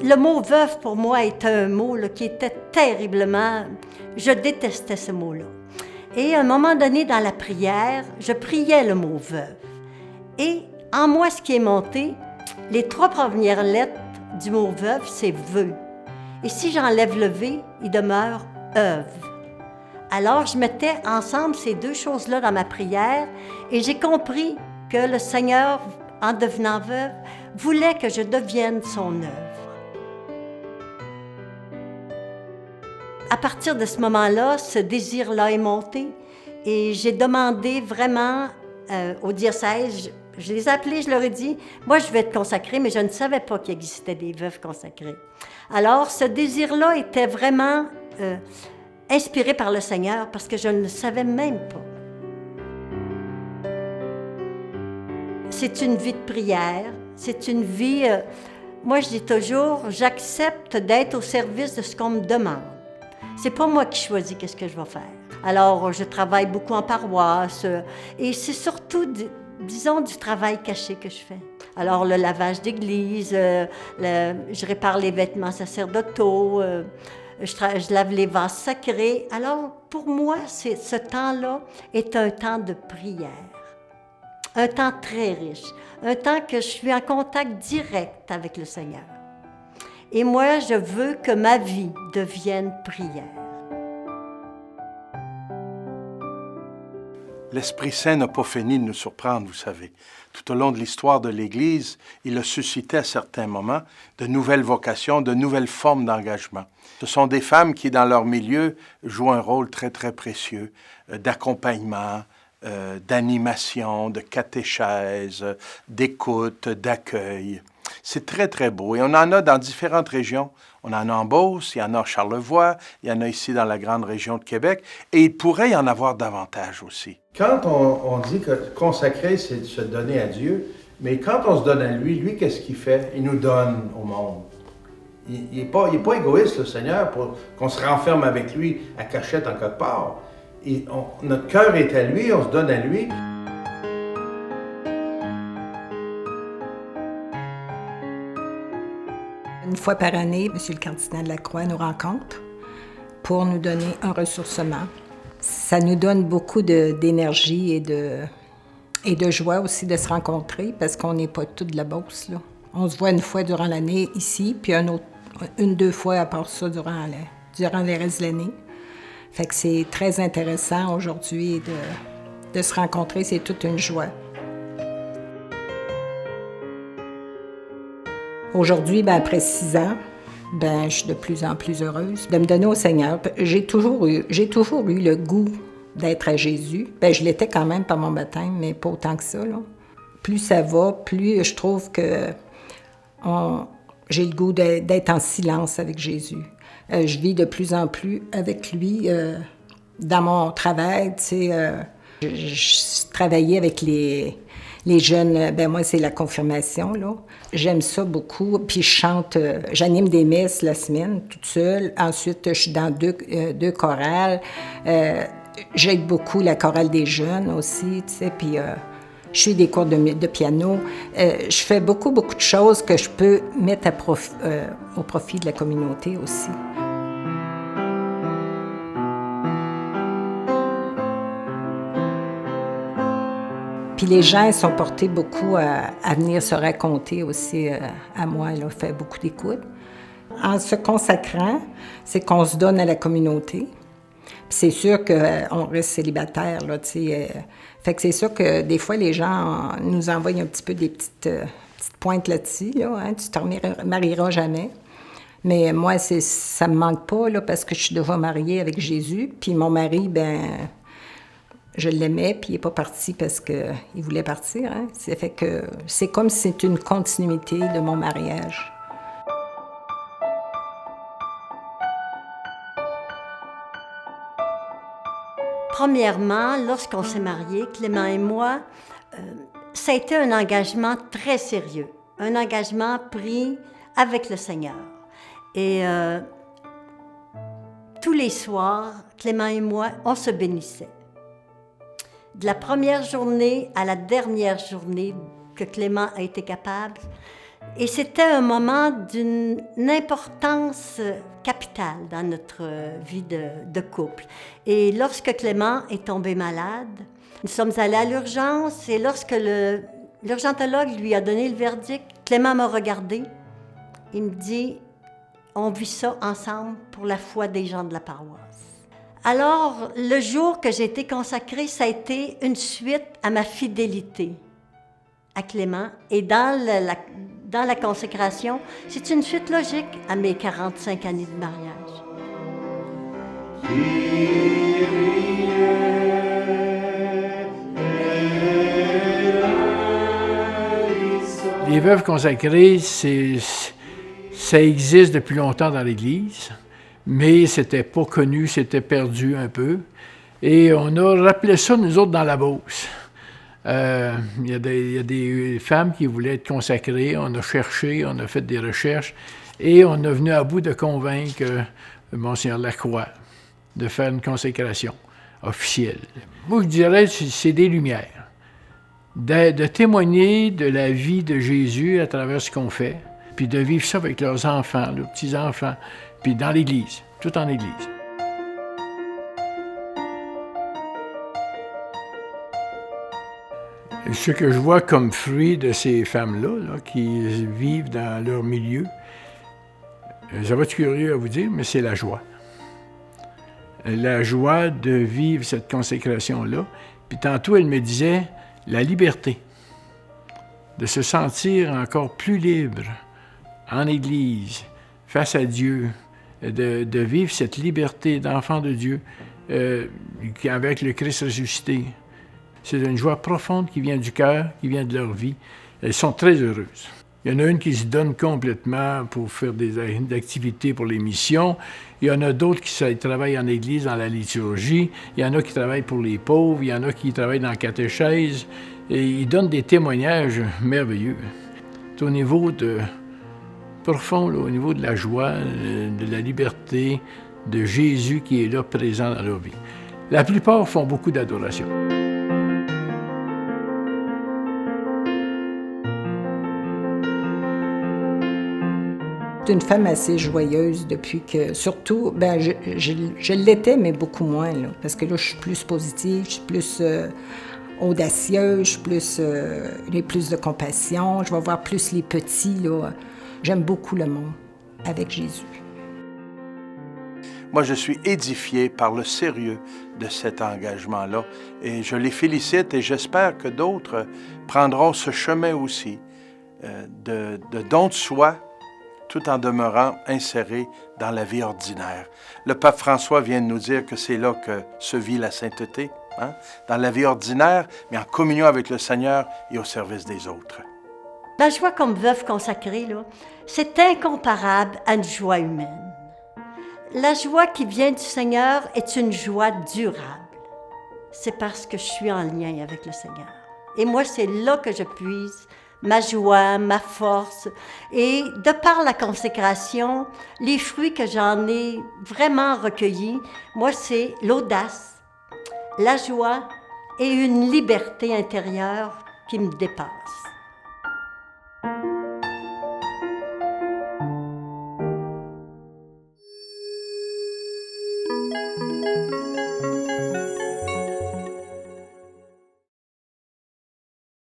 Le mot « veuve » pour moi est un mot là, qui était terriblement... Je détestais ce mot-là. Et à un moment donné, dans la prière, je priais le mot « veuve ». Et en moi, ce qui est monté, les 3 premières lettres du mot « veuve », c'est « vœu ». Et si j'enlève le « v », il demeure « œuvre ». Alors, je mettais ensemble ces 2 choses-là dans ma prière et j'ai compris que le Seigneur, en devenant veuve, voulait que je devienne son œuvre. À partir de ce moment-là, ce désir-là est monté et j'ai demandé vraiment au diocèse, je les ai appelés, je leur ai dit, moi je vais être consacrée, mais je ne savais pas qu'il existait des veuves consacrées. Alors, ce désir-là était vraiment inspiré par le Seigneur parce que je ne le savais même pas. C'est une vie de prière, c'est une vie... moi, je dis toujours, j'accepte d'être au service de ce qu'on me demande. C'est pas moi qui choisis qu'est-ce que je vais faire. Alors, je travaille beaucoup en paroisse et c'est surtout, disons, du travail caché que je fais. Alors, le lavage d'église, je répare les vêtements sacerdotaux, je lave les vases sacrés. Alors, pour moi, ce temps-là est un temps de prière. Un temps très riche, un temps que je suis en contact direct avec le Seigneur. Et moi, je veux que ma vie devienne prière. L'Esprit Saint n'a pas fini de nous surprendre, vous savez. Tout au long de l'histoire de l'Église, il a suscité à certains moments de nouvelles vocations, de nouvelles formes d'engagement. Ce sont des femmes qui, dans leur milieu, jouent un rôle très, très précieux d'accompagnement, d'animation, de catéchèse, d'écoute, d'accueil. C'est très, très beau. Et on en a dans différentes régions. On en a en Beauce, il y en a à Charlevoix, il y en a ici dans la grande région de Québec. Et il pourrait y en avoir davantage aussi. Quand on dit que consacrer, c'est de se donner à Dieu, mais quand on se donne à lui, qu'est-ce qu'il fait? Il nous donne au monde. Il n'est pas égoïste, le Seigneur, pour qu'on se renferme avec lui à cachette en quelque part. Notre cœur est à lui, on se donne à lui. Une fois par année, M. le cardinal Lacroix nous rencontre pour nous donner un ressourcement. Ça nous donne beaucoup d'énergie et de joie aussi de se rencontrer parce qu'on n'est pas tous de la Beauce, là. On se voit une fois durant l'année ici, puis une, 2 fois à part ça durant les restes de l'année. Fait que c'est très intéressant aujourd'hui de se rencontrer, c'est toute une joie. Aujourd'hui, après 6 ans, je suis de plus en plus heureuse de me donner au Seigneur. J'ai toujours eu le goût d'être à Jésus. Je l'étais quand même par mon baptême, mais pas autant que ça, là. Plus ça va, plus je trouve que j'ai le goût d'être en silence avec Jésus. Je vis de plus en plus avec lui dans mon travail. Je travaillais avec les jeunes. Moi, c'est la confirmation, là. J'aime ça beaucoup. Puis je chante, j'anime des messes la semaine, toute seule. Ensuite, je suis dans deux chorales. J'aide beaucoup la chorale des jeunes aussi, tu sais. Puis je suis des cours de piano. Je fais beaucoup de choses que je peux mettre au profit de la communauté aussi. Puis les gens sont portés beaucoup à venir se raconter aussi à moi. Là, fait beaucoup d'écoute. En se consacrant, c'est qu'on se donne à la communauté. Puis c'est sûr qu'on reste célibataire, là, tu sais. Fait que c'est sûr que des fois, les gens nous envoient un petit peu des petites pointes là-dessus, là, hein, tu te marieras jamais. Mais moi, ça me manque pas, là, parce que je suis déjà mariée avec Jésus. Puis mon mari, je l'aimais, puis il n'est pas parti parce qu'il voulait partir. Hein. Ça fait que c'est comme si c'était une continuité de mon mariage. Premièrement, lorsqu'on s'est mariés, Clément et moi, ça a été un engagement très sérieux. Un engagement pris avec le Seigneur. Et tous les soirs, Clément et moi, on se bénissait. De la première journée à la dernière journée que Clément a été capable, Et c'était un moment d'une importance capitale dans notre vie de couple. Et lorsque Clément est tombé malade, nous sommes allés à l'urgence et lorsque l'urgentologue lui a donné le verdict, Clément m'a regardé. Il me dit, on vit ça ensemble pour la foi des gens de la paroisse. Alors, le jour que j'ai été consacrée, ça a été une suite à ma fidélité à Clément. Et dans la consécration, c'est une suite logique à mes 45 années de mariage. Les veuves consacrées, ça existe depuis longtemps dans l'Église, mais c'était pas connu, c'était perdu un peu. Et on a rappelé ça, nous autres, dans la Beauce. Il y a des femmes qui voulaient être consacrées, on a cherché, on a fait des recherches, et on est venu à bout de convaincre Monseigneur Lacroix de faire une consécration officielle. Moi, je dirais, c'est des lumières. De témoigner de la vie de Jésus à travers ce qu'on fait, puis de vivre ça avec leurs enfants, leurs petits-enfants, puis dans l'Église, tout en Église. Ce que je vois comme fruit de ces femmes-là, qui vivent dans leur milieu, ça va être curieux à vous dire, mais c'est la joie. La joie de vivre cette consécration-là. Puis tantôt, elle me disait la liberté, de se sentir encore plus libre en Église, face à Dieu, de vivre cette liberté d'enfant de Dieu avec le Christ ressuscité. C'est une joie profonde qui vient du cœur, qui vient de leur vie. Elles sont très heureuses. Il y en a une qui se donne complètement pour faire des activités pour les missions. Il y en a d'autres qui travaillent en Église, dans la liturgie. Il y en a qui travaillent pour les pauvres. Il y en a qui travaillent dans la catéchèse. Et ils donnent des témoignages merveilleux. C'est au niveau profond, là, au niveau de la joie, de la liberté, de Jésus qui est là, présent dans leur vie. La plupart font beaucoup d'adoration. C'est une femme assez joyeuse depuis que, surtout, je l'étais, mais beaucoup moins, là, parce que là, je suis plus positive, je suis plus audacieuse, j'ai plus de compassion, je vais voir plus les petits, là. J'aime beaucoup le monde avec Jésus. Moi, je suis édifié par le sérieux de cet engagement-là et je les félicite et j'espère que d'autres prendront ce chemin aussi de don de soi, tout en demeurant inséré dans la vie ordinaire. Le pape François vient de nous dire que c'est là que se vit la sainteté, dans la vie ordinaire, mais en communion avec le Seigneur et au service des autres. La joie comme veuve consacrée, là, c'est incomparable à une joie humaine. La joie qui vient du Seigneur est une joie durable. C'est parce que je suis en lien avec le Seigneur. Et moi, c'est là que je puise ma joie, ma force. Et de par la consécration, les fruits que j'en ai vraiment recueillis, moi, c'est l'audace, la joie et une liberté intérieure qui me dépasse.